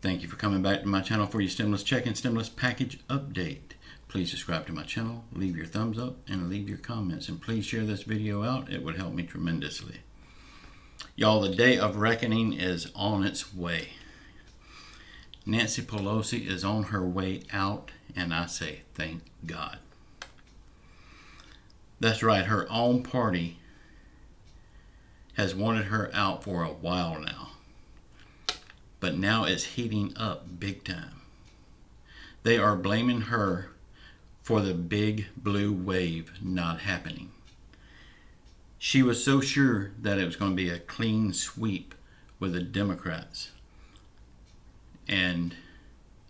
Thank you for coming back to my channel for your stimulus check and stimulus package update. Please subscribe to my channel, leave your thumbs up, and leave your comments. And please share this video out. It would help me tremendously. Y'all, the day of reckoning is on its way. Nancy Pelosi is on her way out, and I say thank God. That's right, her own party has wanted her out for a while now. But now it's heating up big time. They are blaming her for the big blue wave not happening. She was so sure that it was going to be a clean sweep with the Democrats, and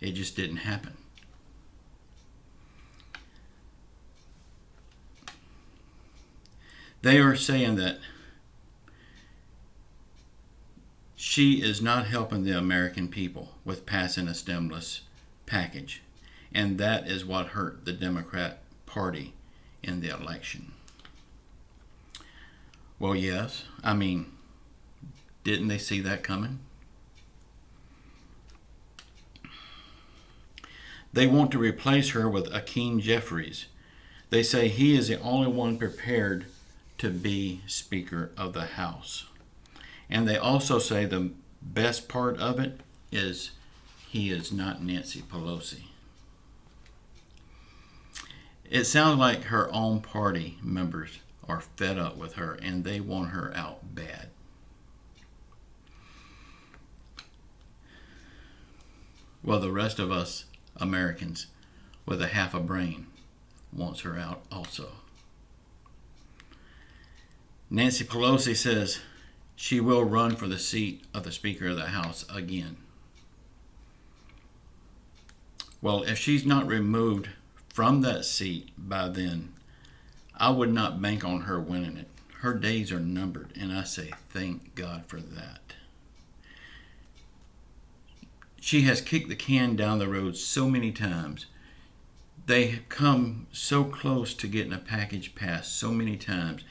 it just didn't happen. They are saying that she is not helping the American people with passing a stimulus package. And that is what hurt the Democrat Party in the election. Well, yes. I mean, didn't they see that coming? They want to replace her with Hakeem Jeffries. They say he is the only one prepared to be Speaker of the House. And they also say the best part of it is he is not Nancy Pelosi. It sounds like her own party members are fed up with her and they want her out bad. Well, the rest of us Americans with a half a brain wants her out also. Nancy Pelosi says she will run for the seat of the Speaker of the House again. Well, if she's not removed from that seat by then, I would not bank on her winning it. Her days are numbered, and I say thank God for that. She has kicked the can down the road so many times. They have come so close to getting a package passed so many times,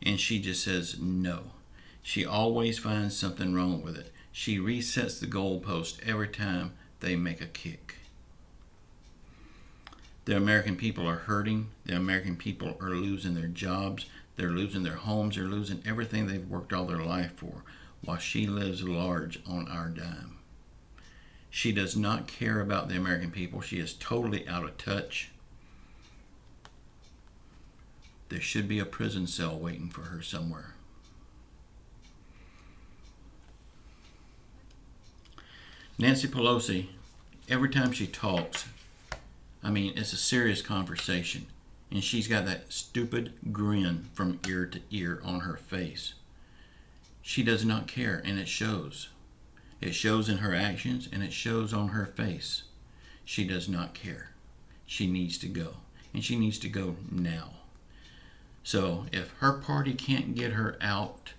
and she just says no. She always finds something wrong with it. She resets the goalpost every time they make a kick. The American people are hurting. The American people are losing their jobs. They're losing their homes. They're losing everything they've worked all their life for, while she lives large on our dime. She does not care about the American people. She is totally out of touch. There should be a prison cell waiting for her somewhere. Nancy Pelosi, every time she talks, I mean, it's a serious conversation, and she's got that stupid grin from ear to ear on her face. She does not care, and it shows. It shows in her actions, and it shows on her face. She does not care. She needs to go, and she needs to go now. So if her party can't get her out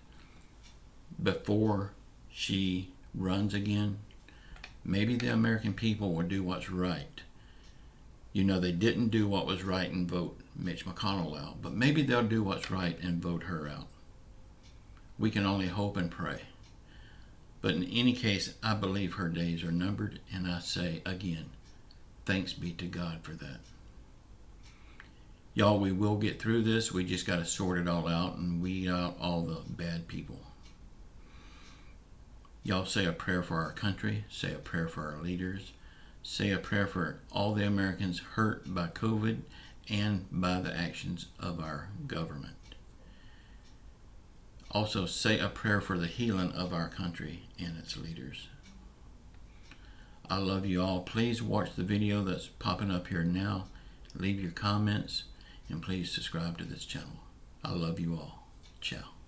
before she runs again, maybe the American people will do what's right. You know, they didn't do what was right and vote Mitch McConnell out, but maybe they'll do what's right and vote her out. We can only hope and pray. But in any case, I believe her days are numbered, and I say again, thanks be to God for that. Y'all, we will get through this. We just got to sort it all out and weed out all the bad people. Y'all say a prayer for our country. Say a prayer for our leaders. Say a prayer for all the Americans hurt by COVID and by the actions of our government. Also, say a prayer for the healing of our country and its leaders. I love you all. Please watch the video that's popping up here now. Leave your comments and please subscribe to this channel. I love you all. Ciao.